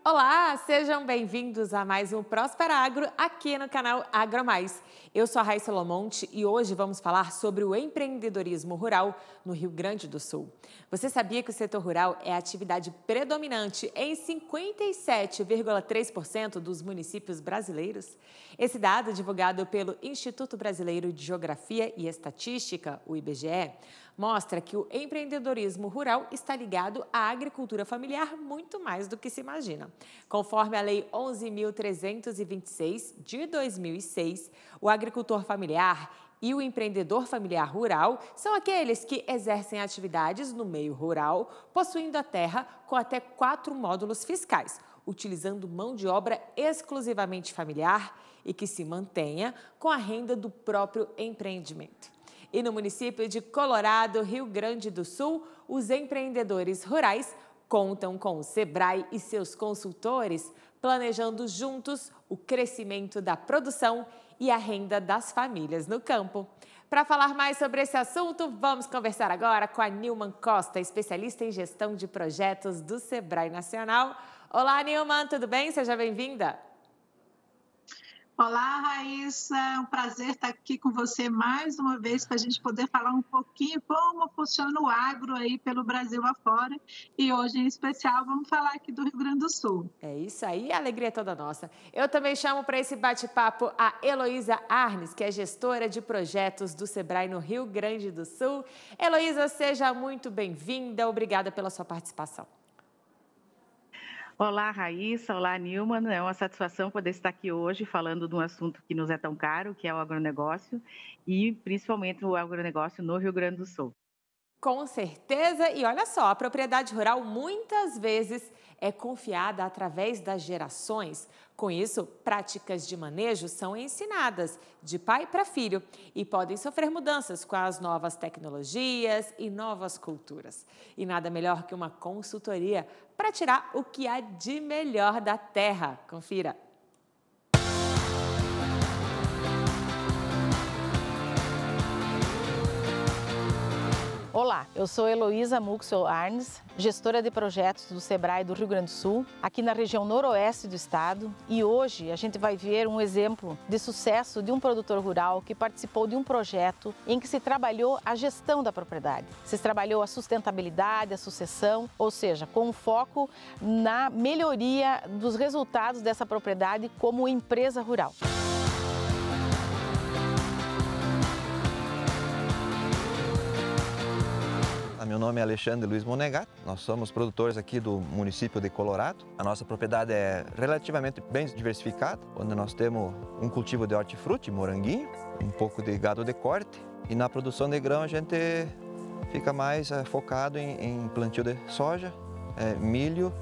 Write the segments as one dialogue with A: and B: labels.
A: Olá, sejam bem-vindos a mais um Próspera Agro aqui no canal AgroMais. Eu sou a Raíssa Lomonte e hoje vamos falar sobre o empreendedorismo rural no Rio Grande do Sul. Você sabia que o setor rural é a atividade predominante em 57,3% dos municípios brasileiros? Esse dado, divulgado pelo Instituto Brasileiro de Geografia e Estatística, o IBGE, mostra que o empreendedorismo rural está ligado à agricultura familiar muito mais do que se imagina. Conforme a Lei 11.326 de 2006, o agricultor familiar e o empreendedor familiar rural são aqueles que exercem atividades no meio rural, possuindo a terra com até 4 módulos fiscais, utilizando mão de obra exclusivamente familiar e que se mantenha com a renda do próprio empreendimento. E no município de Colorado, Rio Grande do Sul, os empreendedores rurais contam com o Sebrae e seus consultores, planejando juntos o crescimento da produção e a renda das famílias no campo. Para falar mais sobre esse assunto, vamos conversar agora com a Nilman Costa, especialista em gestão de projetos do Sebrae Nacional. Olá, Nilman, tudo bem? Seja bem-vinda.
B: Olá, Raíssa, é um prazer estar aqui com você mais uma vez para a gente poder falar um pouquinho como funciona o agro aí pelo Brasil afora. E hoje, em especial, vamos falar aqui do Rio Grande do Sul.
A: É isso aí, a alegria é toda nossa. Eu também chamo para esse bate-papo a Heloísa Arnes, que é gestora de projetos do Sebrae no Rio Grande do Sul. Heloísa, seja muito bem-vinda, obrigada pela sua participação.
C: Olá, Raíssa. Olá, Nilman. É uma satisfação poder estar aqui hoje falando de um assunto que nos é tão caro, que é o agronegócio, e principalmente o agronegócio no Rio Grande do Sul.
A: Com certeza. E olha só, a propriedade rural muitas vezes é confiada através das gerações. Com isso, práticas de manejo são ensinadas de pai para filho e podem sofrer mudanças com as novas tecnologias e novas culturas. E nada melhor que uma consultoria para tirar o que há de melhor da terra. Confira!
D: Olá, eu sou Heloísa Muxel Arnes, gestora de projetos do Sebrae do Rio Grande do Sul, aqui na região noroeste do estado, e hoje a gente vai ver um exemplo de sucesso de um produtor rural que participou de um projeto em que se trabalhou a gestão da propriedade. Se trabalhou a sustentabilidade, a sucessão, ou seja, com foco na melhoria dos resultados dessa propriedade como empresa rural.
E: Meu nome é Alexandre Luiz Monegato, nós somos produtores aqui do município de Colorado. A nossa propriedade é relativamente bem diversificada, onde nós temos um cultivo de hortifruti, moranguinho, um pouco de gado de corte, e na produção de grão a gente fica mais focado em plantio de soja, milho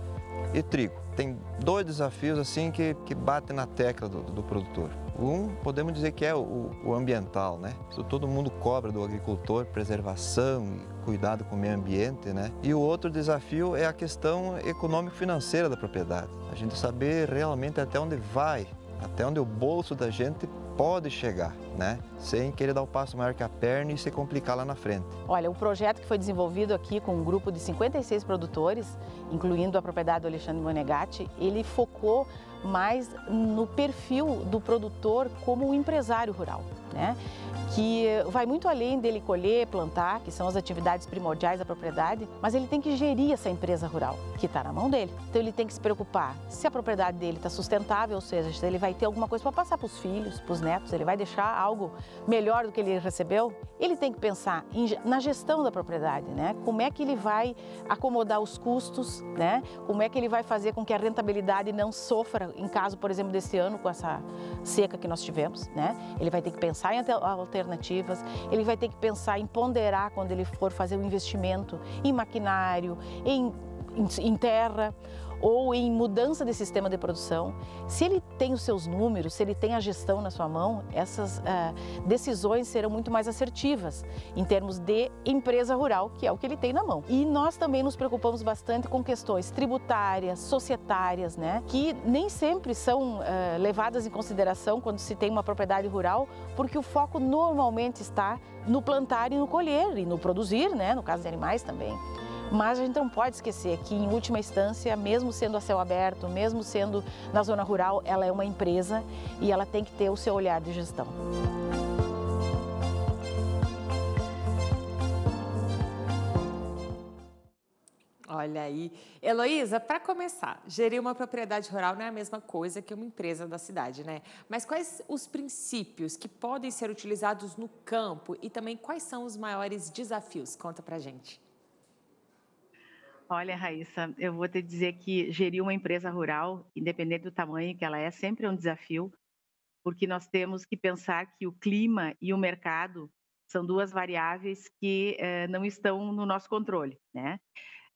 E: e trigo. Tem 2 desafios assim que batem na tecla do produtor. Um, podemos dizer que é o ambiental, né? Isso todo mundo cobra do agricultor, preservação e cuidado com o meio ambiente, né? E o outro desafio é a questão econômico-financeira da propriedade. A gente saber realmente até onde vai, até onde o bolso da gente pode chegar, né? Sem querer dar o passo maior que a perna e se complicar lá na frente.
D: Olha, o projeto que foi desenvolvido aqui com um grupo de 56 produtores, incluindo a propriedade do Alexandre Monegatti, ele focou mais no perfil do produtor como um empresário rural, né? Que vai muito além dele colher, plantar, que são as atividades primordiais da propriedade, mas ele tem que gerir essa empresa rural, que está na mão dele. Então ele tem que se preocupar se a propriedade dele está sustentável, ou seja, se ele vai ter alguma coisa para passar para os filhos, para os netos, ele vai deixar algo melhor do que ele recebeu. Ele tem que pensar na gestão da propriedade, né? Como é que ele vai acomodar os custos, né? Como é que ele vai fazer com que a rentabilidade não sofra em caso, por exemplo, desse ano com essa seca que nós tivemos, né? Ele vai ter que pensar em alternativas, ele vai ter que pensar em ponderar quando ele for fazer um investimento em maquinário, em terra ou em mudança de sistema de produção. Se ele tem os seus números, se ele tem a gestão na sua mão, essas decisões serão muito mais assertivas em termos de empresa rural, que é o que ele tem na mão. E nós também nos preocupamos bastante com questões tributárias, societárias, né, que nem sempre são levadas em consideração quando se tem uma propriedade rural, porque o foco normalmente está no plantar e no colher e no produzir, né, no caso de animais também. Mas a gente não pode esquecer que, em última instância, mesmo sendo a céu aberto, mesmo sendo na zona rural, ela é uma empresa e ela tem que ter o seu olhar de gestão.
A: Olha aí. Heloísa, para começar, gerir uma propriedade rural não é a mesma coisa que uma empresa da cidade, né? Mas quais os princípios que podem ser utilizados no campo e também quais são os maiores desafios? Conta pra gente.
C: Olha, Raíssa, eu vou te dizer que gerir uma empresa rural, independente do tamanho que ela é, sempre é um desafio, porque nós temos que pensar que o clima e o mercado são duas variáveis que não estão no nosso controle, né?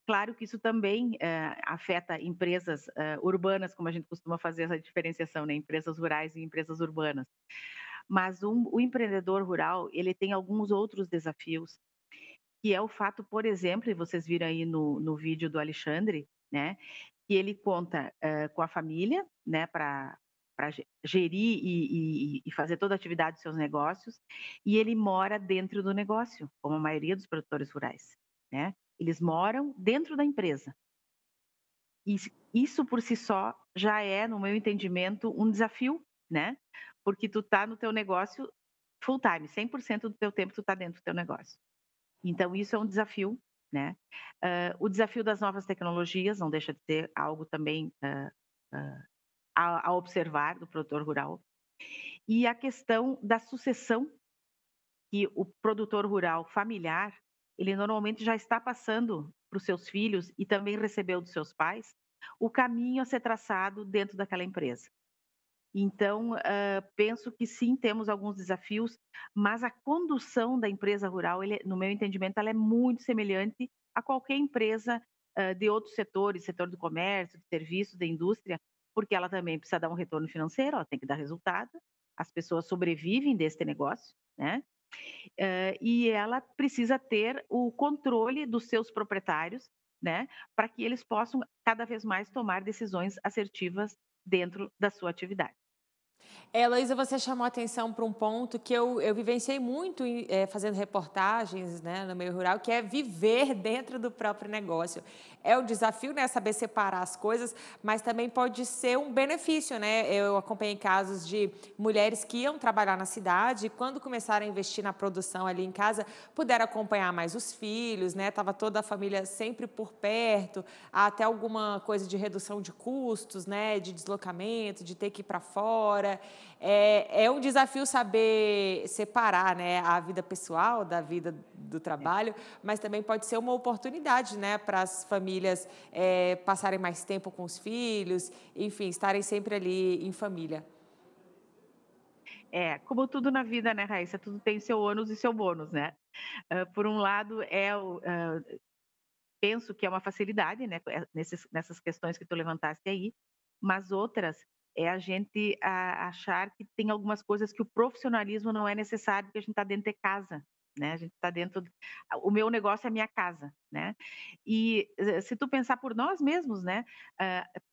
C: Claro que isso também afeta empresas urbanas, como a gente costuma fazer essa diferenciação, né? Empresas rurais e empresas urbanas. Mas o empreendedor rural, ele tem alguns outros desafios, que é o fato, por exemplo, e vocês viram aí no vídeo do Alexandre, né? Que ele conta com a família, né? Para gerir e fazer toda a atividade dos seus negócios, e ele mora dentro do negócio, como a maioria dos produtores rurais, né? Eles moram dentro da empresa. E isso por si só já é, no meu entendimento, um desafio, né? Porque tu tá no teu negócio full time, 100% do teu tempo tu tá dentro do teu negócio. Então isso é um desafio, né? O desafio das novas tecnologias não deixa de ser algo também a observar do produtor rural. E a questão da sucessão, que o produtor rural familiar, ele normalmente já está passando para os seus filhos e também recebeu dos seus pais o caminho a ser traçado dentro daquela empresa. Então, penso que sim, temos alguns desafios, mas a condução da empresa rural, no meu entendimento, ela é muito semelhante a qualquer empresa de outros setores, setor do comércio, de serviços, da indústria, porque ela também precisa dar um retorno financeiro, ela tem que dar resultado, as pessoas sobrevivem deste negócio, né? E ela precisa ter o controle dos seus proprietários, né, para que eles possam cada vez mais tomar decisões assertivas dentro da sua atividade.
A: Heloísa, você chamou a atenção para um ponto que eu vivenciei muito fazendo reportagens, né, no meio rural, que é viver dentro do próprio negócio. É um desafio, né, saber separar as coisas, mas também pode ser um benefício, né? Eu acompanhei casos de mulheres que iam trabalhar na cidade e quando começaram a investir na produção ali em casa, puderam acompanhar mais os filhos, né? Tava toda a família sempre por perto, até alguma coisa de redução de custos, né, de deslocamento, de ter que ir para fora. É um desafio saber separar, né, a vida pessoal da vida do trabalho, mas também pode ser uma oportunidade, né, para as famílias passarem mais tempo com os filhos, enfim, estarem sempre ali em família.
C: Como tudo na vida, né, Raíssa? Tudo tem seu ônus e seu bônus, né? Por um lado, penso que é uma facilidade, né, nessas questões que tu levantaste aí, mas outras é a gente achar que tem algumas coisas que o profissionalismo não é necessário, porque a gente está dentro de casa, né? A gente está dentro. O meu negócio é a minha casa, né? E se tu pensar por nós mesmos, né?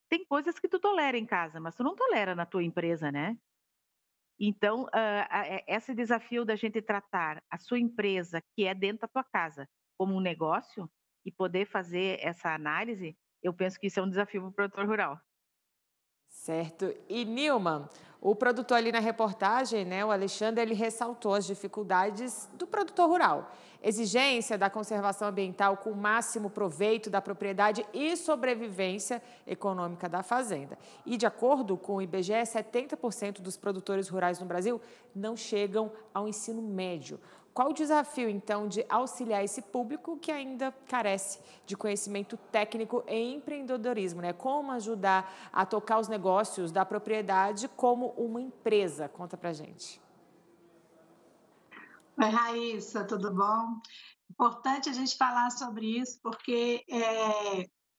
C: Tem coisas que tu tolera em casa, mas tu não tolera na tua empresa, né? Então, esse desafio da gente tratar a sua empresa, que é dentro da tua casa, como um negócio e poder fazer essa análise, eu penso que isso é um desafio para o produtor rural.
A: Certo. E, Nilma, o produtor ali na reportagem, né, o Alexandre, ele ressaltou as dificuldades do produtor rural. Exigência da conservação ambiental com o máximo proveito da propriedade e sobrevivência econômica da fazenda. E, de acordo com o IBGE, 70% dos produtores rurais no Brasil não chegam ao ensino médio. Qual o desafio, então, de auxiliar esse público que ainda carece de conhecimento técnico em empreendedorismo, né? Como ajudar a tocar os negócios da propriedade como uma empresa? Conta pra gente.
B: Oi, Raíssa, tudo bom? Importante a gente falar sobre isso, porque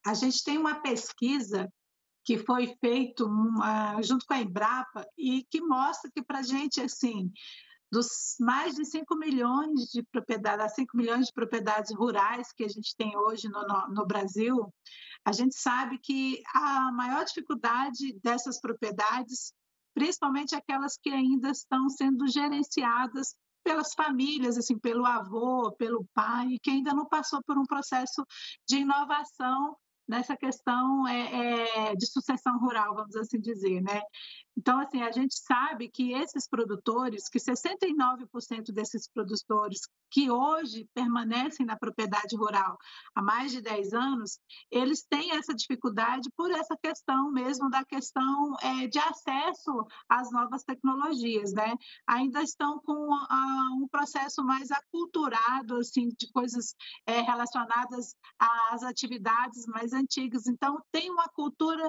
B: a gente tem uma pesquisa que foi feita junto com a Embrapa e que mostra que para a gente, assim, dos mais de 5 milhões de propriedades, 5 milhões de propriedades rurais que a gente tem hoje no Brasil, a gente sabe que a maior dificuldade dessas propriedades, principalmente aquelas que ainda estão sendo gerenciadas pelas famílias, assim, pelo avô, pelo pai, que ainda não passou por um processo de inovação nessa questão de sucessão rural, vamos assim dizer, né? Então, assim, a gente sabe que esses produtores, que 69% desses produtores que hoje permanecem na propriedade rural há mais de 10 anos, eles têm essa dificuldade por essa questão mesmo da questão de acesso às novas tecnologias, né? Ainda estão com um processo mais aculturado, assim, de coisas relacionadas às atividades mais antigas. Então, tem uma cultura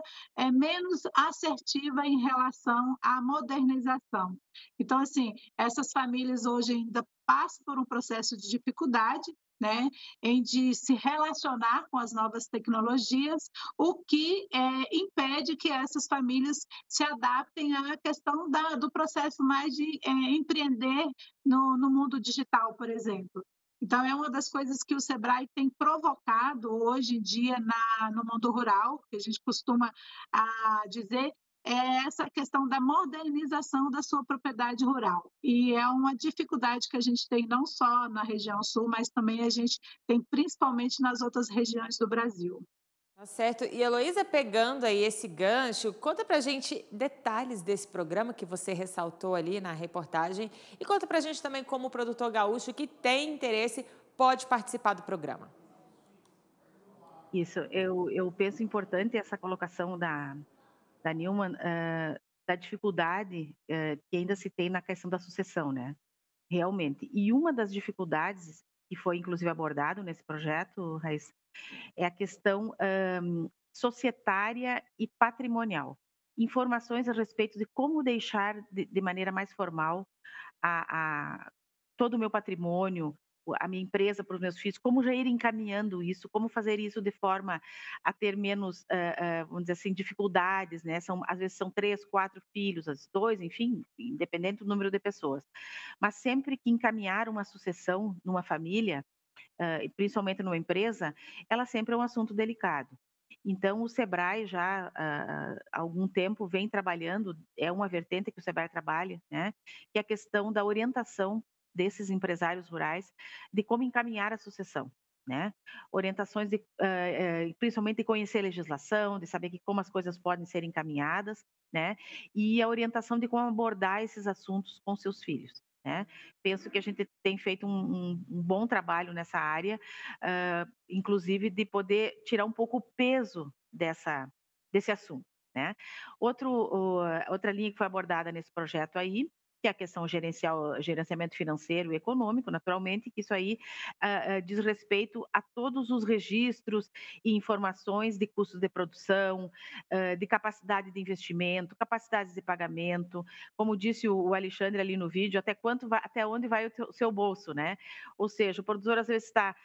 B: menos assertiva em relação à modernização. Então, assim, essas famílias hoje ainda passam por um processo de dificuldade, né, em de se relacionar com as novas tecnologias, o que impede que essas famílias se adaptem à questão do processo mais de empreender no mundo digital, por exemplo. Então, é uma das coisas que o Sebrae tem provocado hoje em dia no mundo rural, que a gente costuma dizer, é essa questão da modernização da sua propriedade rural. E é uma dificuldade que a gente tem não só na região sul, mas também a gente tem principalmente nas outras regiões do Brasil.
A: Tá certo. E Heloísa, pegando aí esse gancho, conta pra gente detalhes desse programa que você ressaltou ali na reportagem e conta pra gente também como o produtor gaúcho que tem interesse pode participar do programa.
C: Isso, eu penso importante essa colocação da Nilma, da dificuldade que ainda se tem na questão da sucessão, né? Realmente. E uma das dificuldades que foi inclusive abordado nesse projeto, Raíssa, é a questão societária e patrimonial. Informações a respeito de como deixar de maneira mais formal todo o meu patrimônio, a minha empresa para os meus filhos, como já ir encaminhando isso, como fazer isso de forma a ter menos, vamos dizer assim, dificuldades, né? Às vezes são 3, 4 filhos, às vezes 2, enfim, independente do número de pessoas. Mas sempre que encaminhar uma sucessão numa família, principalmente numa empresa, ela sempre é um assunto delicado. Então, o Sebrae já há algum tempo vem trabalhando, é uma vertente que o Sebrae trabalha, né? Que é a questão da orientação desses empresários rurais de como encaminhar a sucessão, né? Orientações principalmente de conhecer a legislação, de saber como as coisas podem ser encaminhadas, né? E a orientação de como abordar esses assuntos com seus filhos. Né? Penso que a gente tem feito um bom trabalho nessa área, inclusive de poder tirar um pouco o peso desse assunto. Né? Outra linha que foi abordada nesse projeto aí, que é a questão gerenciamento financeiro e econômico, naturalmente, que isso aí diz respeito a todos os registros e informações de custos de produção, de capacidade de investimento, capacidades de pagamento, como disse o Alexandre ali no vídeo, até onde vai o seu bolso, né? Ou seja, o produtor às vezes está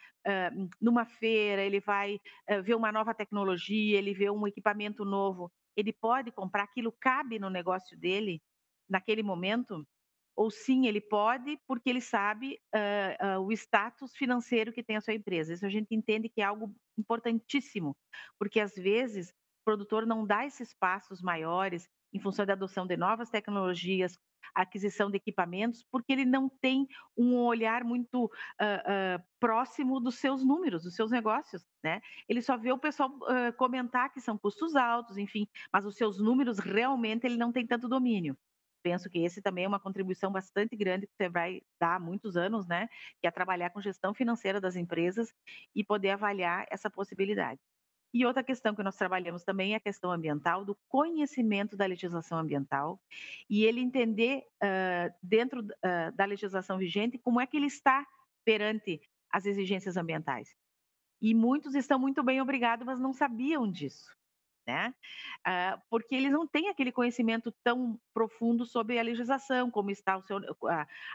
C: numa feira, ele vai ver uma nova tecnologia, ele vê um equipamento novo, ele pode comprar, aquilo cabe no negócio dele, naquele momento, ou sim, ele pode, porque ele sabe o status financeiro que tem a sua empresa. Isso a gente entende que é algo importantíssimo, porque às vezes o produtor não dá esses passos maiores em função da adoção de novas tecnologias, aquisição de equipamentos, porque ele não tem um olhar muito próximo dos seus números, dos seus negócios, né? Ele só vê o pessoal comentar que são custos altos, enfim, mas os seus números realmente ele não tem tanto domínio. Penso que esse também é uma contribuição bastante grande que você vai dar há muitos anos, né? Que é trabalhar com gestão financeira das empresas e poder avaliar essa possibilidade. E outra questão que nós trabalhamos também é a questão ambiental, do conhecimento da legislação ambiental e ele entender dentro da legislação vigente como é que ele está perante as exigências ambientais. E muitos estão muito bem, obrigado, mas não sabiam disso. Né? Porque eles não têm aquele conhecimento tão profundo sobre a legislação, como está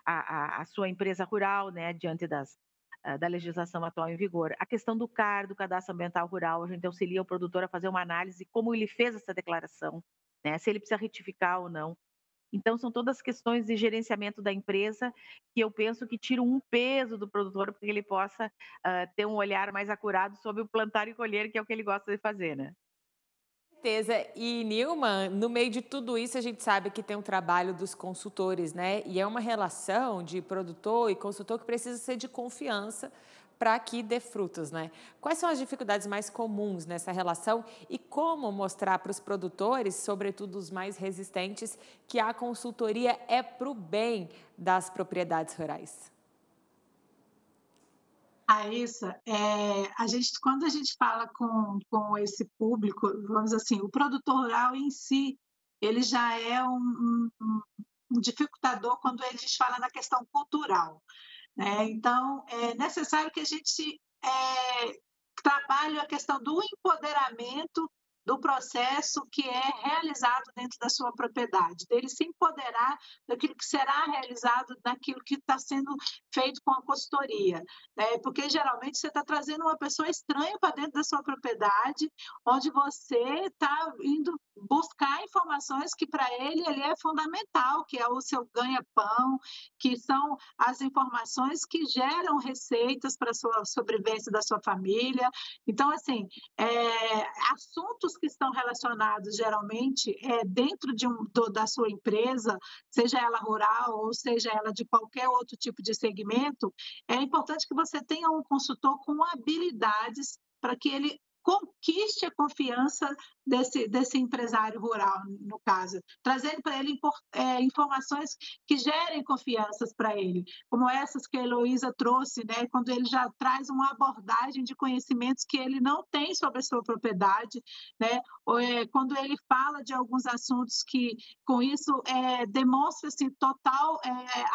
C: a sua empresa rural, né, diante da legislação atual em vigor. A questão do CAR, do Cadastro Ambiental Rural, a gente auxilia o produtor a fazer uma análise de como ele fez essa declaração, né, se ele precisa retificar ou não. Então, são todas questões de gerenciamento da empresa que eu penso que tiram um peso do produtor para que ele possa ter um olhar mais acurado sobre o plantar e colher, que é o que ele gosta de fazer, né?
A: Certeza. E, Nilma, no meio de tudo isso, a gente sabe que tem um trabalho dos consultores, né? E é uma relação de produtor e consultor que precisa ser de confiança para que dê frutos, né? Quais são as dificuldades mais comuns nessa relação e como mostrar para os produtores, sobretudo os mais resistentes, que a consultoria é para o bem das propriedades rurais?
B: Raíssa, quando a gente fala com esse público, vamos assim, o produtor rural em si, ele já é um dificultador quando a gente fala na questão cultural, né? Então, é necessário que a gente trabalhe a questão do empoderamento do processo que é realizado dentro da sua propriedade, dele se empoderar daquilo que será realizado, daquilo que está sendo feito com a consultoria, né? Porque geralmente você está trazendo uma pessoa estranha para dentro da sua propriedade, onde você está indo buscar informações que para ele é fundamental, que é o seu ganha-pão, que são as informações que geram receitas para a sua sobrevivência da sua família. Então, assim, assuntos que estão relacionados geralmente dentro da sua empresa, seja ela rural ou seja ela de qualquer outro tipo de segmento, é importante que você tenha um consultor com habilidades para que ele conquiste a confiança desse empresário rural, no caso, trazendo para ele informações que gerem confianças para ele, como essas que a Heloísa trouxe, né? Quando ele já traz uma abordagem de conhecimentos que ele não tem sobre a sua propriedade, né? Quando ele fala de alguns assuntos que, com isso, demonstra-se total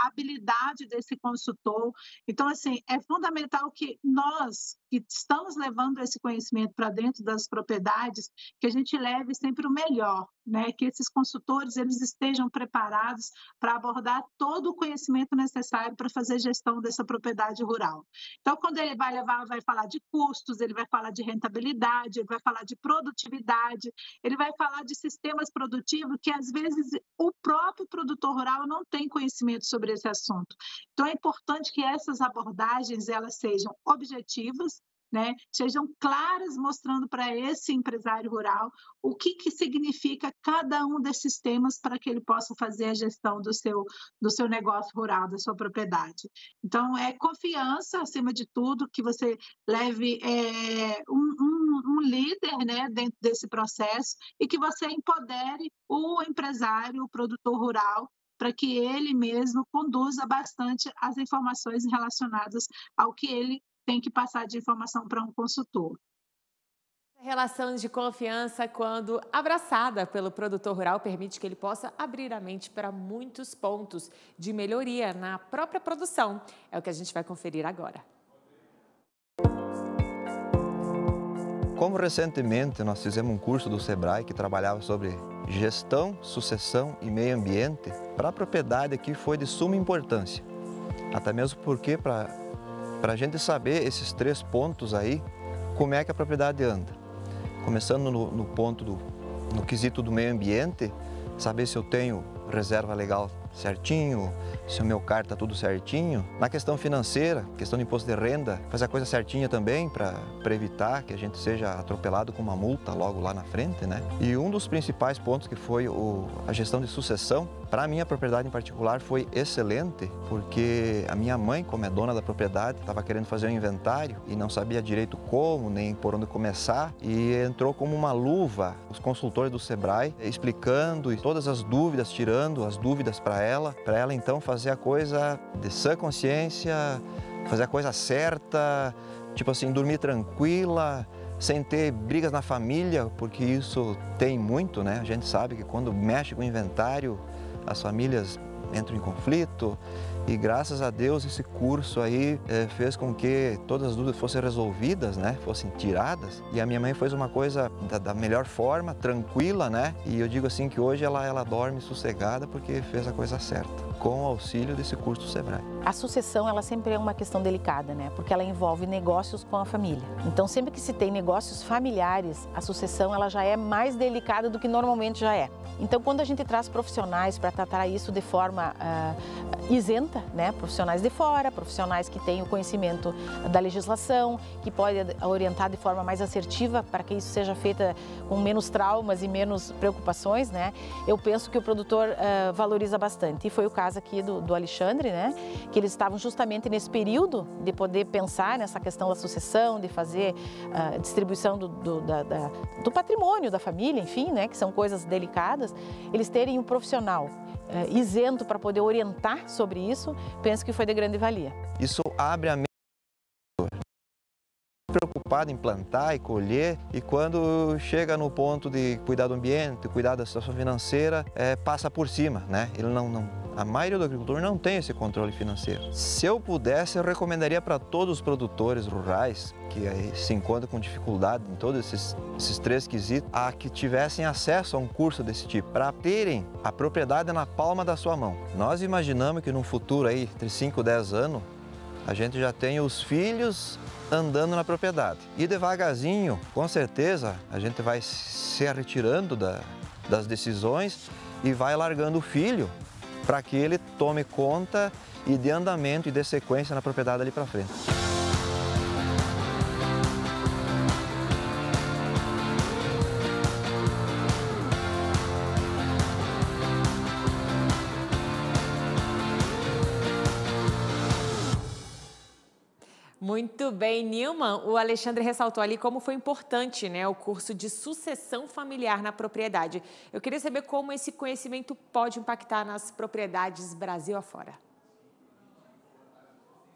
B: habilidade desse consultor. Então, assim, é fundamental que nós, que estamos levando esse conhecimento para dentro das propriedades, que a gente leve sempre o melhor, né? Que esses consultores eles estejam preparados para abordar todo o conhecimento necessário para fazer gestão dessa propriedade rural. Então, quando ele vai falar de custos, ele vai falar de rentabilidade, ele vai falar de produtividade, ele vai falar de sistemas produtivos que, às vezes, o próprio produtor rural não tem conhecimento sobre esse assunto. Então, é importante que essas abordagens elas sejam objetivas, né? Sejam claras, mostrando para esse empresário rural o que significa cada um desses temas para que ele possa fazer a gestão do seu negócio rural, da sua propriedade. Então, é confiança, acima de tudo, que você leve um líder, né, dentro desse processo e que você empodere o empresário, o produtor rural, para que ele mesmo conduza bastante as informações relacionadas ao que ele tem que passar de informação para um consultor.
A: Relação de confiança, quando abraçada pelo produtor rural, permite que ele possa abrir a mente para muitos pontos de melhoria na própria produção. É o que a gente vai conferir agora.
E: Como recentemente nós fizemos um curso do Sebrae que trabalhava sobre gestão, sucessão e meio ambiente, para a propriedade aqui foi de suma importância. Até mesmo porque para a gente saber esses 3 pontos aí, como é que a propriedade anda. Começando no quesito do meio ambiente, saber se eu tenho reserva legal certinho, se o meu CAR está tudo certinho. Na questão financeira, questão de imposto de renda, fazer a coisa certinha também para evitar que a gente seja atropelado com uma multa logo lá na frente, né? E um dos principais pontos que foi a gestão de sucessão, para a minha propriedade em particular, foi excelente, porque a minha mãe, como é dona da propriedade, estava querendo fazer um inventário e não sabia direito como, nem por onde começar, e entrou como uma luva os consultores do Sebrae, explicando e todas as dúvidas, tirando as dúvidas para ela então fazer a coisa de sã consciência, fazer a coisa certa, tipo assim, dormir tranquila, sem ter brigas na família, porque isso tem muito, né? A gente sabe que quando mexe com o inventário, as famílias entram em conflito, e graças a Deus esse curso aí fez com que todas as dúvidas fossem resolvidas, né? Fossem tiradas, e a minha mãe fez uma coisa da melhor forma, tranquila, né? E eu digo assim que hoje ela dorme sossegada porque fez a coisa certa, com o auxílio desse curso do Sebrae.
D: A sucessão, ela sempre é uma questão delicada, né? Porque ela envolve negócios com a família. Então, sempre que se tem negócios familiares, a sucessão ela já é mais delicada do que normalmente já é. Então, quando a gente traz profissionais para tratar isso de forma isenta, né? Profissionais de fora, profissionais que têm o conhecimento da legislação, que podem orientar de forma mais assertiva para que isso seja feito com menos traumas e menos preocupações, né? Eu penso que o produtor valoriza bastante. E foi o caso aqui do Alexandre, né? Que eles estavam justamente nesse período de poder pensar nessa questão da sucessão, de fazer a distribuição do patrimônio da família, enfim, né? Que são coisas delicadas. Eles terem um profissional isento para poder orientar sobre isso, penso que foi de grande valia.
E: Isso abre a mente, preocupado em plantar e colher, e quando chega no ponto de cuidar do ambiente, cuidar da situação financeira, passa por cima, né? Ele a maioria do agricultor não tem esse controle financeiro. Se eu pudesse, eu recomendaria para todos os produtores rurais que se encontram com dificuldade em todos esses três quesitos, a que tivessem acesso a um curso desse tipo, para terem a propriedade na palma da sua mão. Nós imaginamos que no futuro, aí, entre 5 e 10 anos, a gente já tem os filhos andando na propriedade. E devagarzinho, com certeza, a gente vai se retirando das decisões e vai largando o filho para que ele tome conta e dê andamento e dê sequência na propriedade ali para frente.
A: Muito bem, Nilman. O Alexandre ressaltou ali como foi importante, né, o curso de sucessão familiar na propriedade. Eu queria saber como esse conhecimento pode impactar nas propriedades Brasil afora.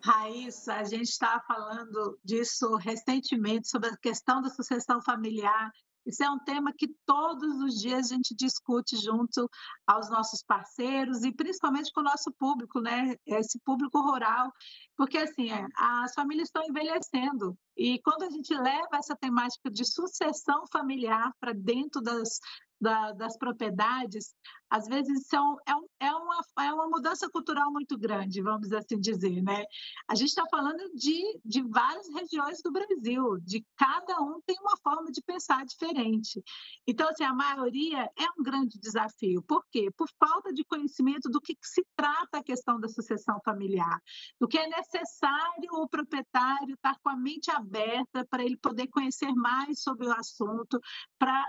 B: Raíssa, a gente estava falando disso recentemente, sobre a questão da sucessão familiar. Isso é um tema que todos os dias a gente discute junto aos nossos parceiros e principalmente com o nosso público, né? Esse público rural, porque assim, as famílias estão envelhecendo e quando a gente leva essa temática de sucessão familiar para dentro das propriedades, às vezes é uma mudança cultural muito grande, vamos assim dizer, né? A gente está falando de várias regiões do Brasil, de cada um tem uma forma de pensar diferente. Então, assim, a maioria é um grande desafio. Por quê? Por falta de conhecimento do que se trata a questão da sucessão familiar, do que é necessário o proprietário estar com a mente aberta para ele poder conhecer mais sobre o assunto, para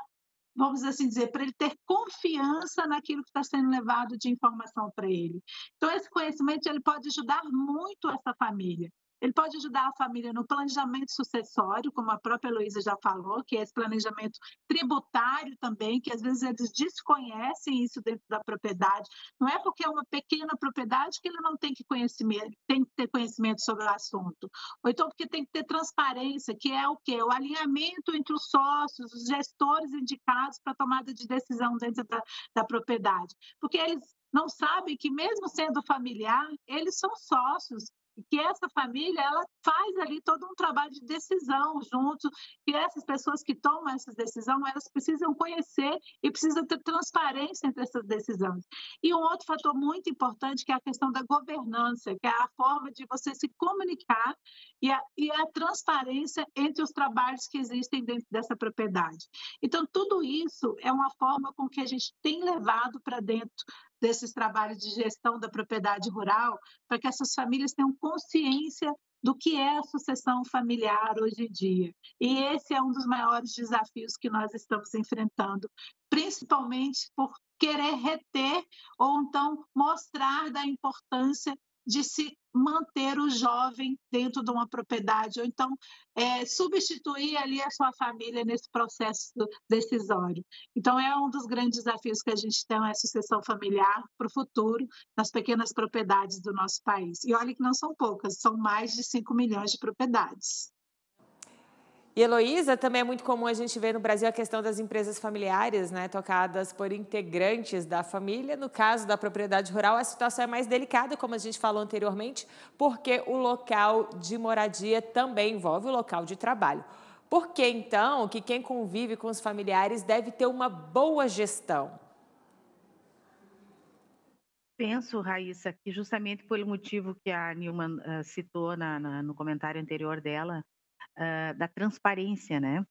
B: vamos assim dizer, para ele ter confiança naquilo que está sendo levado de informação para ele. Então, esse conhecimento ele pode ajudar muito essa família. Ele pode ajudar a família no planejamento sucessório, como a própria Heloísa já falou, que é esse planejamento tributário também, que às vezes eles desconhecem isso dentro da propriedade. Não é porque é uma pequena propriedade que ele não tem que ter conhecimento sobre o assunto. Ou então porque tem que ter transparência, que é o quê? O alinhamento entre os sócios, os gestores indicados para a tomada de decisão dentro da propriedade. Porque eles não sabem que, mesmo sendo familiar, eles são sócios, e que essa família ela faz ali todo um trabalho de decisão junto, que essas pessoas que tomam essas decisões, elas precisam conhecer e precisam ter transparência entre essas decisões. E um outro fator muito importante que é a questão da governança, que é a forma de você se comunicar e a transparência entre os trabalhos que existem dentro dessa propriedade. Então, tudo isso é uma forma com que a gente tem levado para dentro desses trabalhos de gestão da propriedade rural, para que essas famílias tenham consciência do que é a sucessão familiar hoje em dia. E esse é um dos maiores desafios que nós estamos enfrentando, principalmente por querer reter ou então mostrar da importância de se manter o jovem dentro de uma propriedade, ou então substituir ali a sua família nesse processo decisório. Então, é um dos grandes desafios que a gente tem, a sucessão familiar para o futuro, nas pequenas propriedades do nosso país. E olha que não são poucas, são mais de 5 milhões de propriedades.
A: E, Heloísa, também é muito comum a gente ver no Brasil a questão das empresas familiares, né, tocadas por integrantes da família. No caso da propriedade rural, a situação é mais delicada, como a gente falou anteriormente, porque o local de moradia também envolve o local de trabalho. Por que, então, que quem convive com os familiares deve ter uma boa gestão?
C: Penso, Raíssa, que justamente pelo motivo que a Nilman citou no comentário anterior dela, da transparência, né?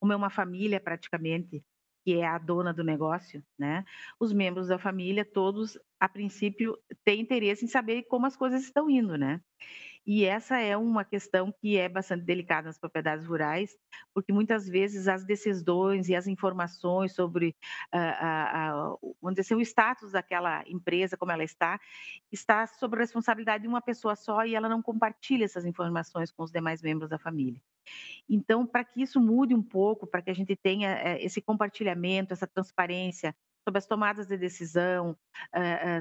C: Como é uma família praticamente, que é a dona do negócio, né? Os membros da família, todos, a princípio, têm interesse em saber como as coisas estão indo, né? E essa é uma questão que é bastante delicada nas propriedades rurais, porque muitas vezes as decisões e as informações sobre, vamos dizer assim, o status daquela empresa, como ela está sob a responsabilidade de uma pessoa só e ela não compartilha essas informações com os demais membros da família. Então, para que isso mude um pouco, para que a gente tenha esse compartilhamento, essa transparência sobre as tomadas de decisão,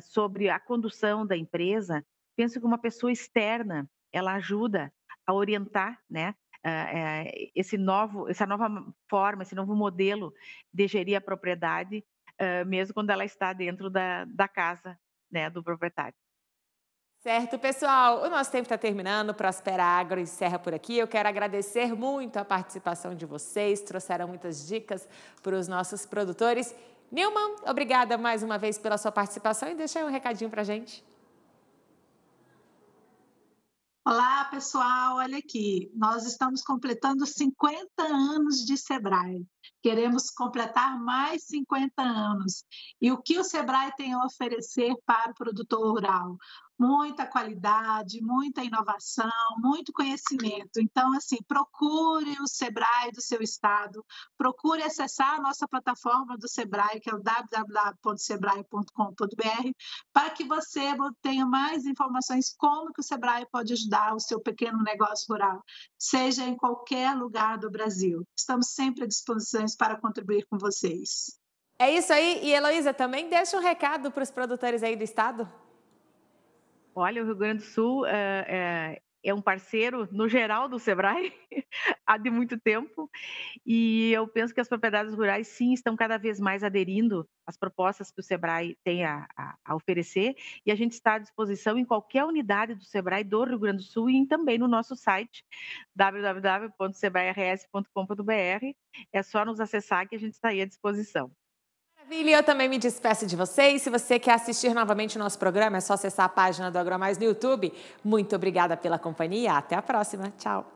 C: sobre a condução da empresa, penso que uma pessoa externa, ela ajuda a orientar, né, essa nova forma, esse novo modelo de gerir a propriedade, mesmo quando ela está dentro da casa, né, do proprietário.
A: Certo, pessoal, o nosso tempo está terminando, Prospera Agro encerra por aqui. Eu quero agradecer muito a participação de vocês, trouxeram muitas dicas para os nossos produtores. Nilma, obrigada mais uma vez pela sua participação e deixa aí um recadinho para a gente.
B: Olá, pessoal, olha aqui, nós estamos completando 50 anos de Sebrae. Queremos completar mais 50 anos. E o que o Sebrae tem a oferecer para o produtor rural? Muita qualidade, muita inovação, muito conhecimento. Então, assim, procure o Sebrae do seu estado, procure acessar a nossa plataforma do Sebrae, que é o www.sebrae.com.br, para que você tenha mais informações como que o Sebrae pode ajudar o seu pequeno negócio rural, seja em qualquer lugar do Brasil. Estamos sempre à disposição para contribuir com vocês.
A: É isso aí. E, Heloísa, também deixa um recado para os produtores aí do estado.
C: Olha, o Rio Grande do Sul é um parceiro, no geral, do Sebrae, há de muito tempo, e eu penso que as propriedades rurais, sim, estão cada vez mais aderindo às propostas que o Sebrae tem a oferecer, e a gente está à disposição em qualquer unidade do Sebrae do Rio Grande do Sul e também no nosso site, www.sebrae-rs.com.br. É só nos acessar que a gente está aí à disposição.
A: Maravilha, eu também me despeço de vocês. Se você quer assistir novamente o nosso programa, é só acessar a página do AgroMais no YouTube. Muito obrigada pela companhia. Até a próxima. Tchau.